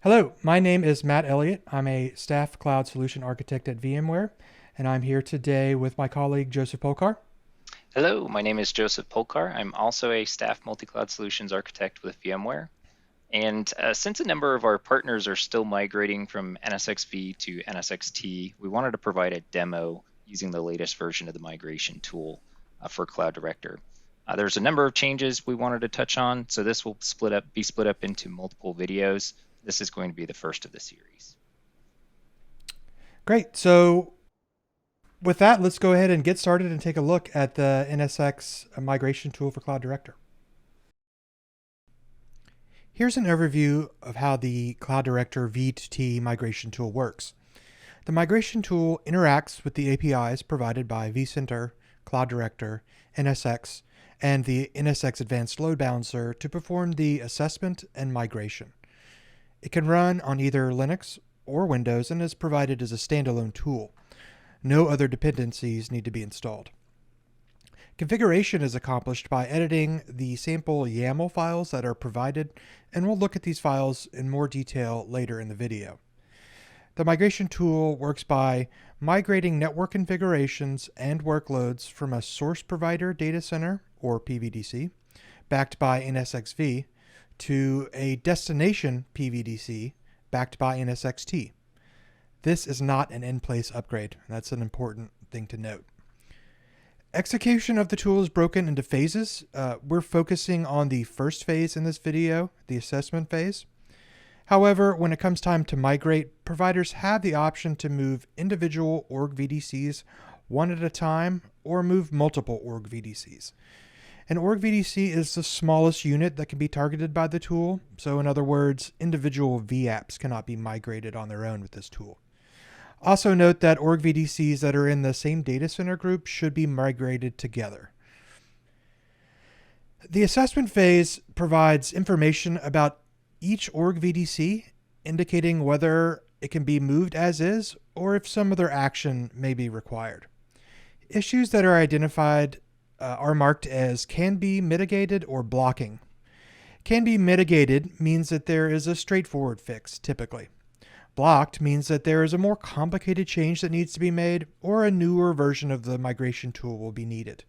Hello, my name is Matt Elliott. I'm a staff cloud solution architect at VMware, and I'm here today with my colleague Joseph Polkar. Hello, my name is Joseph Polkar. I'm also a staff multi-cloud solutions architect with VMware. And since a number of our partners are still migrating from NSX V to NSX-T, we wanted to provide a demo using the latest version of the migration tool for Cloud Director. There's a number of changes we wanted to touch on, so this will be split up into multiple videos. This is going to be the first of the series. Great. So with that, let's go ahead and get started and take a look at the NSX migration tool for Cloud Director. Here's an overview of how the Cloud Director V2T Migration Tool works. The migration tool interacts with the APIs provided by vCenter, Cloud Director, NSX, and the NSX Advanced Load Balancer to perform the assessment and migration. It can run on either Linux or Windows and is provided as a standalone tool. No other dependencies need to be installed. Configuration is accomplished by editing the sample YAML files that are provided, and we'll look at these files in more detail later in the video. The migration tool works by migrating network configurations and workloads from a source provider data center, or PVDC, backed by NSX-V, to a destination PVDC backed by NSX-T. This is not an in-place upgrade. That's an important thing to note. Execution of the tool is broken into phases. We're focusing on the first phase in this video, the assessment phase. However, when it comes time to migrate, providers have the option to move individual org VDCs one at a time or move multiple org VDCs. An org VDC is the smallest unit that can be targeted by the tool. So in other words, individual VApps cannot be migrated on their own with this tool. Also note that org VDCs that are in the same data center group should be migrated together. The assessment phase provides information about each org VDC, indicating whether it can be moved as is or if some other action may be required. Issues that are identified are marked as can be mitigated or blocking. Can be mitigated means that there is a straightforward fix, typically. Blocked means that there is a more complicated change that needs to be made, or a newer version of the migration tool will be needed.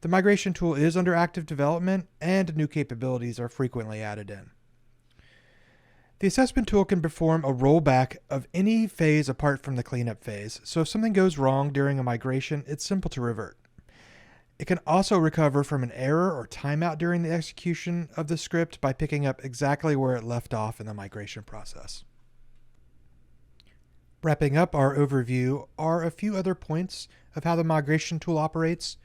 The migration tool is under active development, and new capabilities are frequently added in. The assessment tool can perform a rollback of any phase apart from the cleanup phase, so if something goes wrong during a migration, it's simple to revert. It can also recover from an error or timeout during the execution of the script by picking up exactly where it left off in the migration process. Wrapping up our overview are a few other points of how the migration tool operates.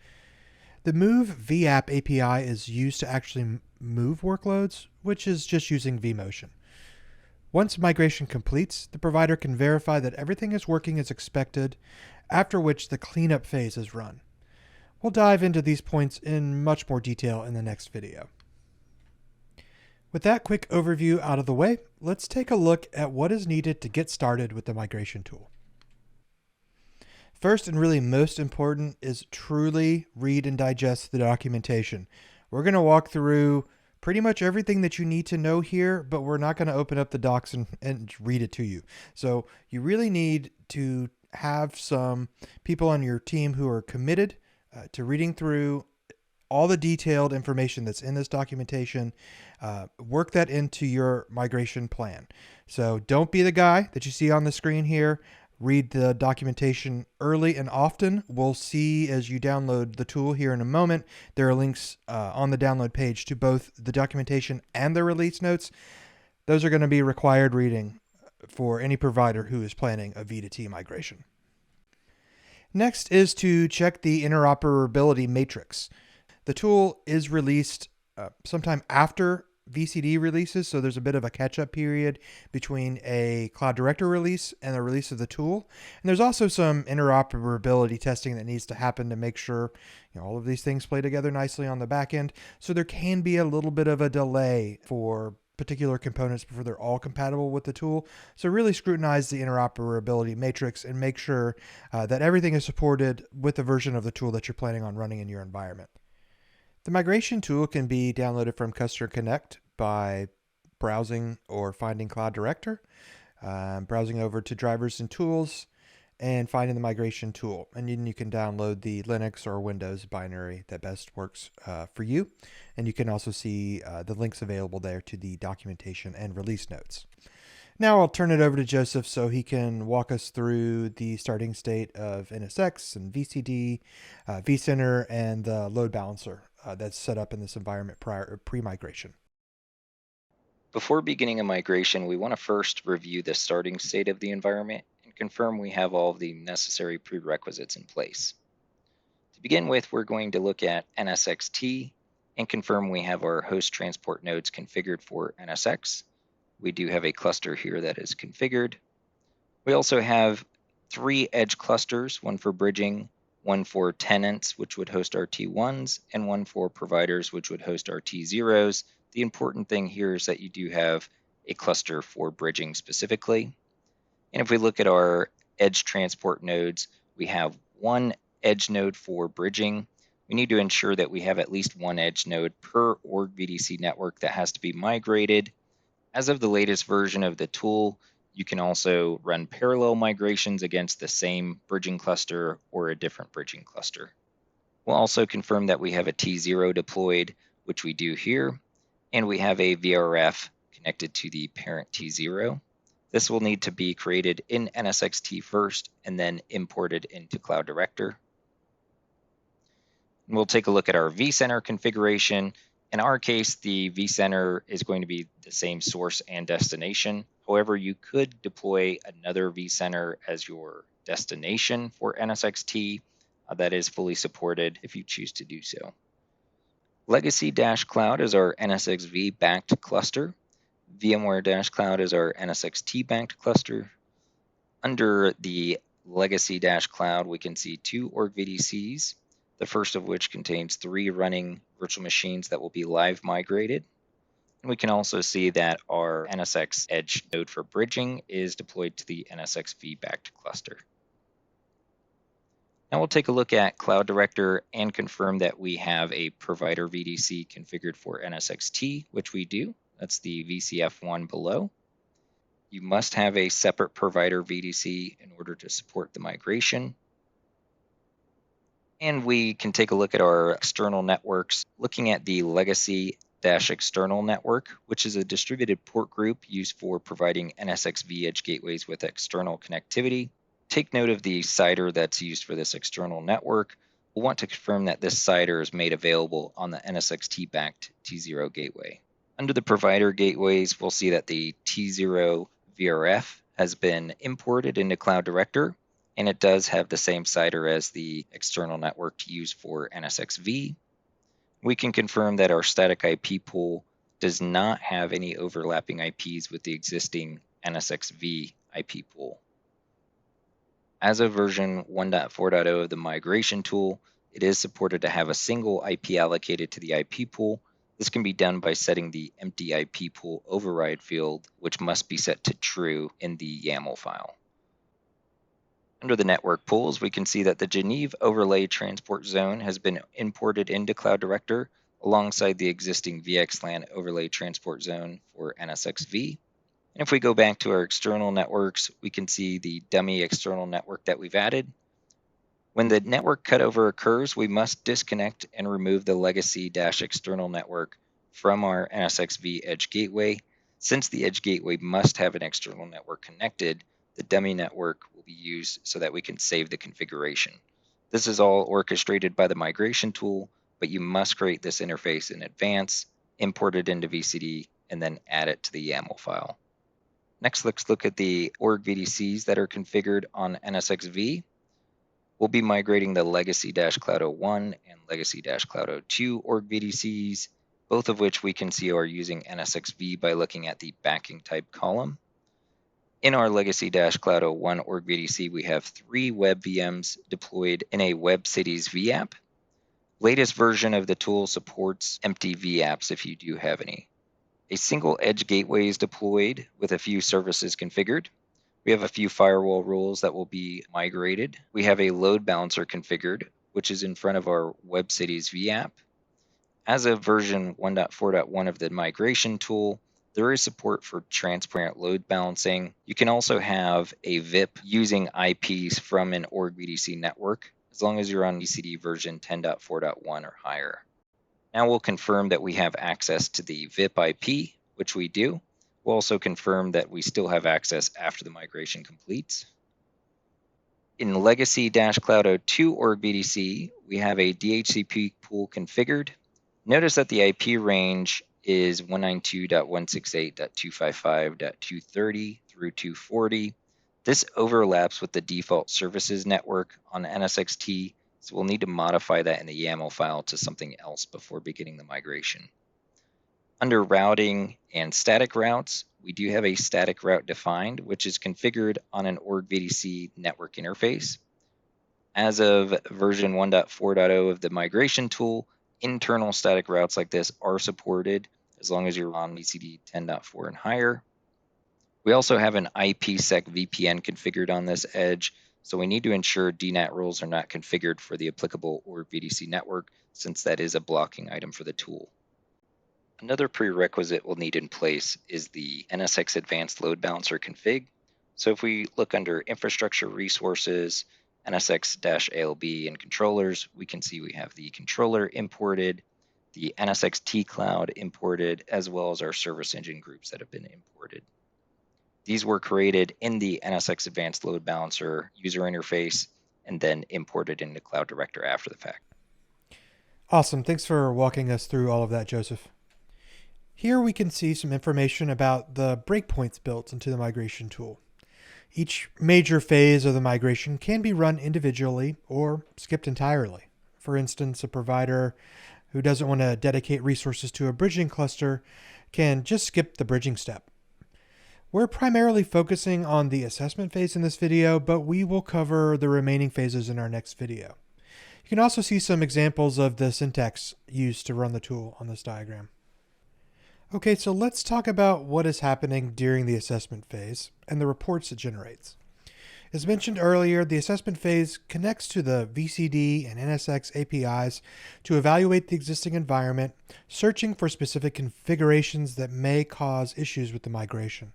The Move VApp API is used to actually move workloads, which is just using vMotion. Once migration completes, the provider can verify that everything is working as expected, after which the cleanup phase is run. We'll dive into these points in much more detail in the next video. With that quick overview out of the way, let's take a look at what is needed to get started with the migration tool. First and really most important is truly read and digest the documentation. We're going to walk through pretty much everything that you need to know here, but we're not going to open up the docs and read it to you. So you really need to have some people on your team who are committed to reading through all the detailed information that's in this documentation. Work that into your migration plan. So don't be the guy that you see on the screen here. Read the documentation early and often. We'll see as you download the tool here in a moment, there are links on the download page to both the documentation and the release notes. Those are going to be required reading for any provider who is planning a V2T migration. Next is to check the interoperability matrix. The tool is released sometime after VCD releases, so there's a bit of a catch-up period between a Cloud Director release and the release of the tool. And there's also some interoperability testing that needs to happen to make sure all of these things play together nicely on the back end. So there can be a little bit of a delay for particular components before they're all compatible with the tool. So really scrutinize the interoperability matrix and make sure that everything is supported with the version of the tool that you're planning on running in your environment. The migration tool can be downloaded from Customer Connect by browsing or finding Cloud Director, browsing over to drivers and tools, and finding the migration tool. And then you can download the Linux or Windows binary that best works for you. And you can also see the links available there to the documentation and release notes. Now I'll turn it over to Joseph so he can walk us through the starting state of NSX and VCD, vCenter, and the load balancer that's set up in this environment pre-migration. Before beginning a migration, we want to first review the starting state of the environment and confirm we have all of the necessary prerequisites in place. To begin with, we're going to look at NSX-T and confirm we have our host transport nodes configured for NSX. We do have a cluster here that is configured. We also have 3 edge clusters, one for bridging, one for tenants, which would host our T1s, and one for providers, which would host our T0s. The important thing here is that you do have a cluster for bridging specifically. And if we look at our edge transport nodes, we have one edge node for bridging. We need to ensure that we have at least one edge node per org VDC network that has to be migrated. As of the latest version of the tool, you can also run parallel migrations against the same bridging cluster or a different bridging cluster. We'll also confirm that we have a T0 deployed, which we do here, and we have a VRF connected to the parent T0. This will need to be created in NSX-T first and then imported into Cloud Director. And we'll take a look at our vCenter configuration. In our case, the vCenter is going to be the same source and destination. However, you could deploy another vCenter as your destination for NSX-T. That is fully supported if you choose to do so. Legacy-Cloud is our NSX-V backed cluster. VMware-Cloud is our NSX-T backed cluster. Under the Legacy-Cloud, we can see 2 org VDCs, the first of which contains 3 running virtual machines that will be live migrated. And we can also see that our NSX Edge node for bridging is deployed to the NSX-V backed cluster. Now we'll take a look at Cloud Director and confirm that we have a provider VDC configured for NSX-T, which we do. That's the VCF1 below. You must have a separate provider VDC in order to support the migration. And we can take a look at our external networks, looking at the legacy-external network, which is a distributed port group used for providing NSX-V edge gateways with external connectivity. Take note of the CIDR that's used for this external network. We'll want to confirm that this CIDR is made available on the NSX-T-backed T0 gateway. Under the provider gateways, we'll see that the T0 VRF has been imported into Cloud Director, and it does have the same CIDR as the external network used for NSX-V. We can confirm that our static IP pool does not have any overlapping IPs with the existing NSX-V IP pool. As of version 1.4.0 of the migration tool, it is supported to have a single IP allocated to the IP pool. This can be done by setting the empty IP pool override field, which must be set to true in the YAML file. Under the network pools, we can see that the Geneva overlay transport zone has been imported into Cloud Director alongside the existing VXLAN overlay transport zone for NSX-V. And if we go back to our external networks, we can see the dummy external network that we've added. When the network cutover occurs, we must disconnect and remove the legacy-external network from our NSX-V edge gateway. Since the edge gateway must have an external network connected, the dummy network will be used so that we can save the configuration. This is all orchestrated by the migration tool, but you must create this interface in advance, import it into VCD, and then add it to the YAML file. Next, let's look at the org VDCs that are configured on NSX-V. We'll be migrating the Legacy-Cloud 01 and Legacy-Cloud 02 org VDCs, both of which we can see are using NSX-V by looking at the backing type column. In our Legacy-Cloud 01 org VDC, we have 3 web VMs deployed in a Web Cities vApp. Latest version of the tool supports empty vApps if you do have any. A single edge gateway is deployed with a few services configured. We have a few firewall rules that will be migrated. We have a load balancer configured, which is in front of our Web Cities vApp. As of version 1.4.1 of the migration tool, There is support for transparent load balancing. You can also have a VIP using IPs from an org VDC network, as long as you're on VCD version 10.4.1 or higher. Now we'll confirm that we have access to the VIP IP, which we do. We'll also confirm that we still have access after the migration completes. In legacy-cloud02 org VDC, we have a DHCP pool configured. Notice that the IP range is 192.168.255.230 through 240. This overlaps with the default services network on NSX-T, so we'll need to modify that in the YAML file to something else before beginning the migration. Under routing and static routes, we do have a static route defined, which is configured on an org VDC network interface. As of version 1.4.0 of the migration tool, internal static routes like this are supported as long as you're on VCD 10.4 and higher. We also have an IPsec VPN configured on this edge, so we need to ensure DNAT rules are not configured for the applicable org VDC network, since that is a blocking item for the tool. Another prerequisite we'll need in place is the NSX Advanced Load Balancer config. So if we look under Infrastructure Resources, NSX-ALB and controllers, we can see we have the controller imported, the NSX-T cloud imported, as well as our service engine groups that have been imported. These were created in the NSX Advanced Load Balancer user interface and then imported into Cloud Director after the fact. Awesome. Thanks for walking us through all of that, Joseph. Here we can see some information about the breakpoints built into the migration tool. Each major phase of the migration can be run individually or skipped entirely. For instance, a provider who doesn't want to dedicate resources to a bridging cluster can just skip the bridging step. We're primarily focusing on the assessment phase in this video, but we will cover the remaining phases in our next video. You can also see some examples of the syntax used to run the tool on this diagram. Okay, so let's talk about what is happening during the assessment phase and the reports it generates. As mentioned earlier, the assessment phase connects to the VCD and NSX APIs to evaluate the existing environment, searching for specific configurations that may cause issues with the migration.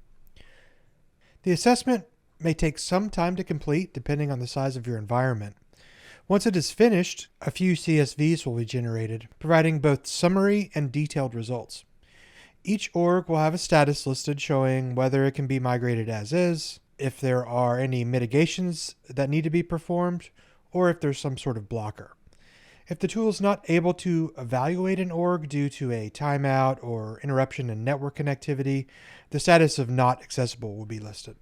The assessment may take some time to complete depending on the size of your environment. Once it is finished, a few CSVs will be generated, providing both summary and detailed results. Each org will have a status listed showing whether it can be migrated as is, if there are any mitigations that need to be performed, or if there's some sort of blocker. If the tool is not able to evaluate an org due to a timeout or interruption in network connectivity, the status of not accessible will be listed.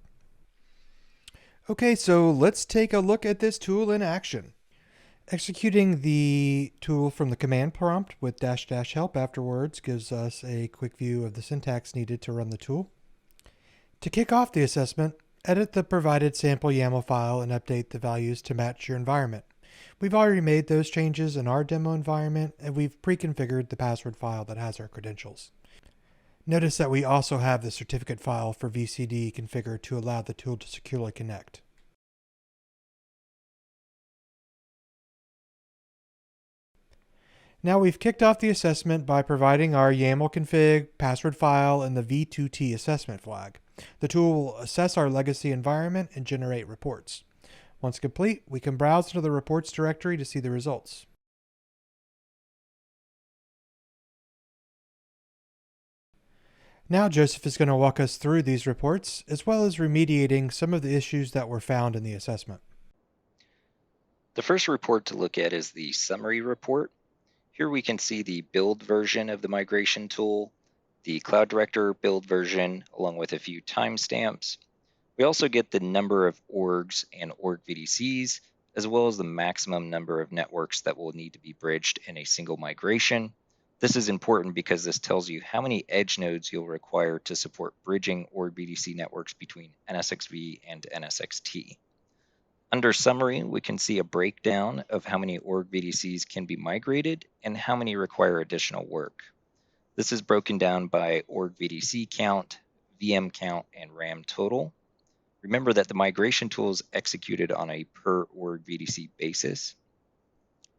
Okay, so let's take a look at this tool in action. Executing the tool from the command prompt with --help afterwards gives us a quick view of the syntax needed to run the tool. To kick off the assessment, edit the provided sample YAML file and update the values to match your environment. We've already made those changes in our demo environment, and we've pre-configured the password file that has our credentials. Notice that we also have the certificate file for VCD configured to allow the tool to securely connect. Now we've kicked off the assessment by providing our YAML config, password file, and the V2T assessment flag. The tool will assess our legacy environment and generate reports. Once complete, we can browse into the reports directory to see the results. Now Joseph is going to walk us through these reports, as well as remediating some of the issues that were found in the assessment. The first report to look at is the summary report. Here we can see the build version of the migration tool, the Cloud Director build version, along with a few timestamps. We also get the number of orgs and org VDCs, as well as the maximum number of networks that will need to be bridged in a single migration. This is important because this tells you how many edge nodes you'll require to support bridging org VDC networks between NSXV and NSX-T. Under summary, we can see a breakdown of how many org VDCs can be migrated and how many require additional work. This is broken down by org VDC count, VM count, and RAM total. Remember that the migration tool is executed on a per org VDC basis.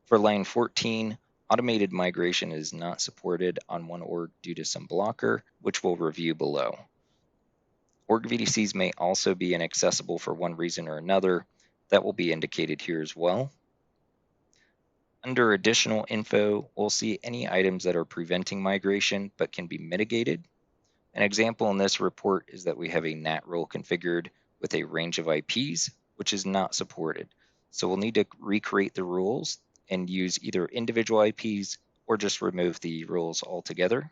For line 14, Automated migration is not supported on one org due to some blocker, which we'll review below. Org VDCs may also be inaccessible for one reason or another. That will be indicated here as well. Under additional info, we'll see any items that are preventing migration but can be mitigated. An example in this report is that we have a NAT role configured with a range of IPs, which is not supported. So we'll need to recreate the rules and use either individual IPs or just remove the rules altogether.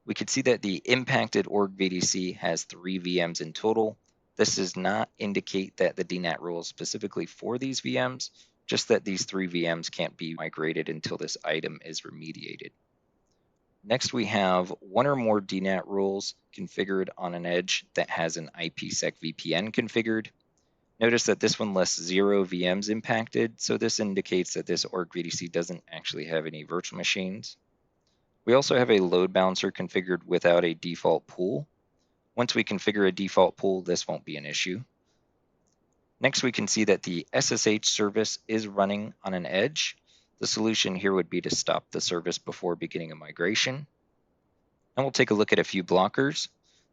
We can see that the impacted org VDC has 3 VMs in total. This does not indicate that the DNAT rule is specifically for these VMs, just that these 3 VMs can't be migrated until this item is remediated. Next, we have one or more DNAT rules configured on an edge that has an IPsec VPN configured. Notice that this one lists 0 VMs impacted, so this indicates that this org VDC doesn't actually have any virtual machines. We also have a load balancer configured without a default pool. Once we configure a default pool, this won't be an issue. Next, we can see that the SSH service is running on an edge. The solution here would be to stop the service before beginning a migration. And we'll take a look at a few blockers.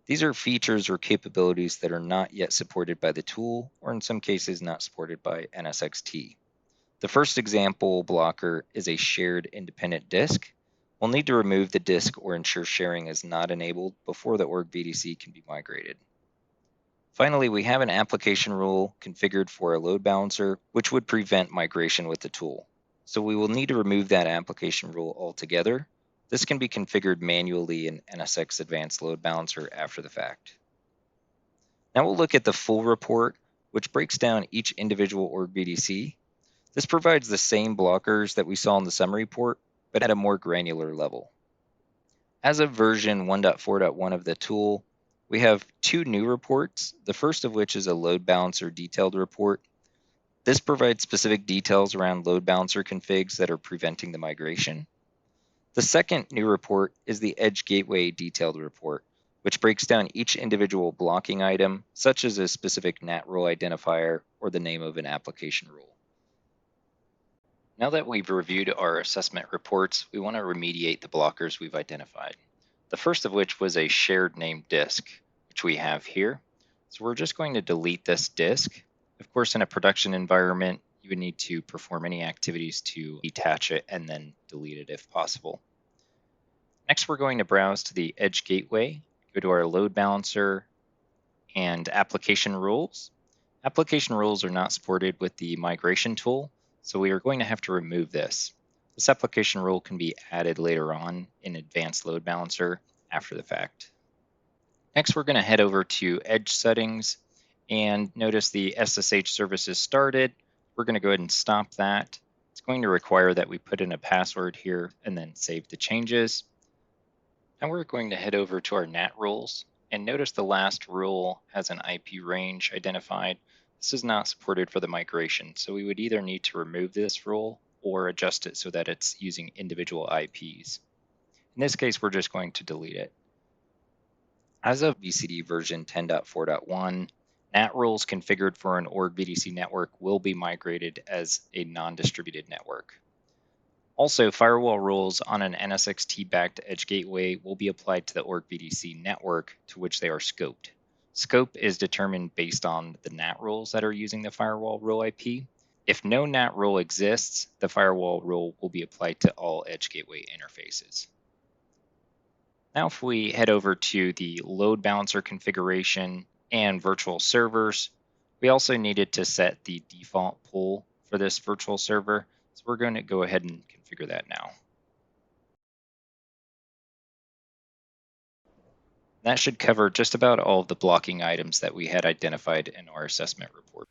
These are features or capabilities that are not yet supported by the tool, or in some cases not supported by NSX-T. The first example blocker is a shared independent disk. We'll need to remove the disk or ensure sharing is not enabled before the org VDC can be migrated. Finally, we have an application rule configured for a load balancer, which would prevent migration with the tool. So we will need to remove that application rule altogether. This can be configured manually in NSX Advanced Load Balancer after the fact. Now we'll look at the full report, which breaks down each individual org VDC. This provides the same blockers that we saw in the summary report, but at a more granular level. As of version 1.4.1 of the tool, we have 2 new reports, the first of which is a load balancer detailed report. This provides specific details around load balancer configs that are preventing the migration. The second new report is the Edge Gateway detailed report, which breaks down each individual blocking item, such as a specific NAT rule identifier or the name of an application rule. Now that we've reviewed our assessment reports, we want to remediate the blockers we've identified. The first of which was a shared named disk, which we have here. So we're just going to delete this disk. Of course, in a production environment, you would need to perform any activities to detach it and then delete it if possible. Next, we're going to browse to the Edge Gateway, go to our load balancer and application rules. Application rules are not supported with the migration tool, so we are going to have to remove this. This application rule can be added later on in Advanced Load Balancer after the fact. Next, we're going to head over to Edge Settings and notice the SSH service is started. We're going to go ahead and stop that. It's going to require that we put in a password here and then save the changes. Now we're going to head over to our NAT rules and notice the last rule has an IP range identified. This is not supported for the migration, so we would either need to remove this rule or adjust it so that it's using individual IPs. In this case, we're just going to delete it. As of VCD version 10.4.1, NAT rules configured for an org VDC network will be migrated as a non-distributed network. Also, firewall rules on an NSX-T backed edge gateway will be applied to the org VDC network to which they are scoped. Scope is determined based on the NAT rules that are using the firewall rule IP. If no NAT rule exists, the firewall rule will be applied to all edge gateway interfaces. Now if we head over to the load balancer configuration and virtual servers, we also needed to set the default pool for this virtual server. So we're going to go ahead and configure that now. That should cover just about all of the blocking items that we had identified in our assessment report.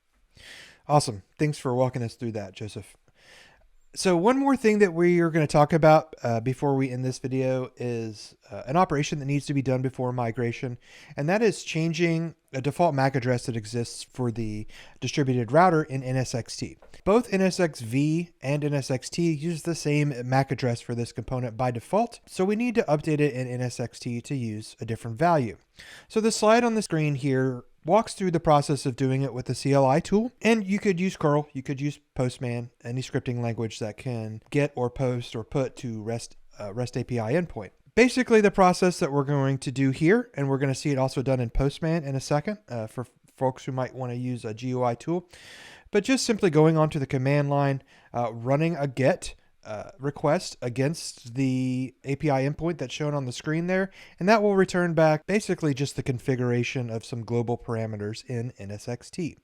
Awesome. Thanks for walking us through that, Joseph. So one more thing that we are going to talk about before we end this video is an operation that needs to be done before migration, and that is changing a default MAC address that exists for the distributed router in NSX-T. Both NSX-V and NSX-T use the same MAC address for this component by default, so we need to update it in NSX-T to use a different value. So the slide on the screen here walks through the process of doing it with the CLI tool. And you could use curl, you could use Postman, any scripting language that can get or post or put to REST API endpoint. Basically, the process that we're going to do here, and we're going to see it also done in Postman in a second for folks who might want to use a GUI tool, but just simply going onto the command line, running a GET request against the API endpoint that's shown on the screen there, and that will return back basically just the configuration of some global parameters in NSX-T,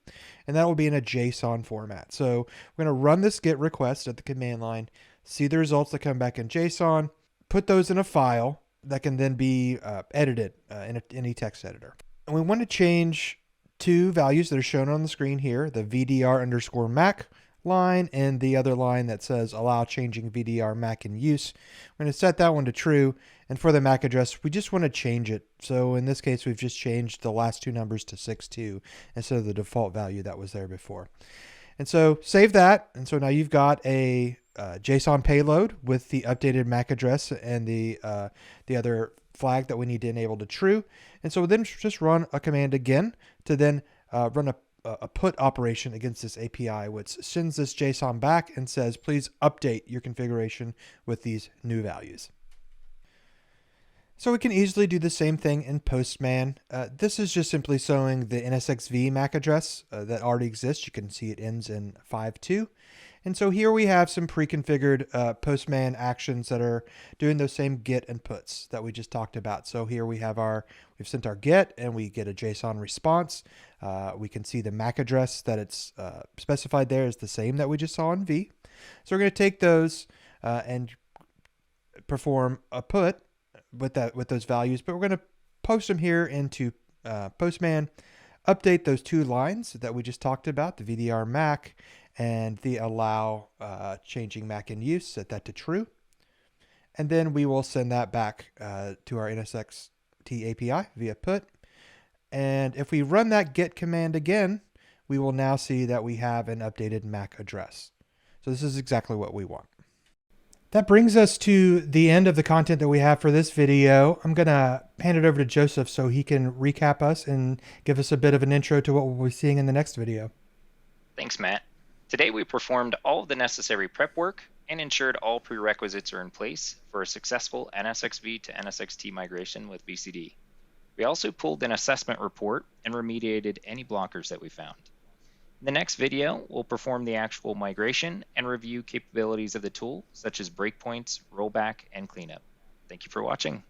and that will be in a JSON format. So we're going to run this GET request at the command line, see the results that come back in JSON, put those in a file that can then be edited in any text editor. And we want to change two values that are shown on the screen here, the VDR_MAC line and the other line that says allow changing VDR MAC in use. We're going to set that one to true, and for the MAC address we just want to change it. So in this case we've just changed the last two numbers to 62 instead of the default value that was there before. And so save that, and so now you've got a JSON payload with the updated MAC address and the other flag that we need to enable to true. And so then just run a command again to then run a put operation against this API, which sends this JSON back and says, please update your configuration with these new values. So we can easily do the same thing in Postman. This is just simply showing the NSX V MAC address that already exists. You can see it ends in 5.2. And so here we have some pre-configured Postman actions that are doing those same GET and puts that we just talked about. So here we have we've sent our GET and we get a JSON response. We can see the MAC address that it's specified there is the same that we just saw in V. So we're going to take those and perform a put with those values, but we're going to post them here into Postman, update those two lines that we just talked about, the VDR MAC and the allow changing MAC in use, set that to true. And then we will send that back to our NSX-T API via put. And if we run that GET command again, we will now see that we have an updated MAC address. So this is exactly what we want. That brings us to the end of the content that we have for this video. I'm going to hand it over to Joseph so he can recap us and give us a bit of an intro to what we'll be seeing in the next video. Thanks, Matt. Today we performed all of the necessary prep work and ensured all prerequisites are in place for a successful NSX-V to NSX-T migration with VCD. We also pulled an assessment report and remediated any blockers that we found. In the next video, we'll perform the actual migration and review capabilities of the tool, such as breakpoints, rollback, and cleanup. Thank you for watching.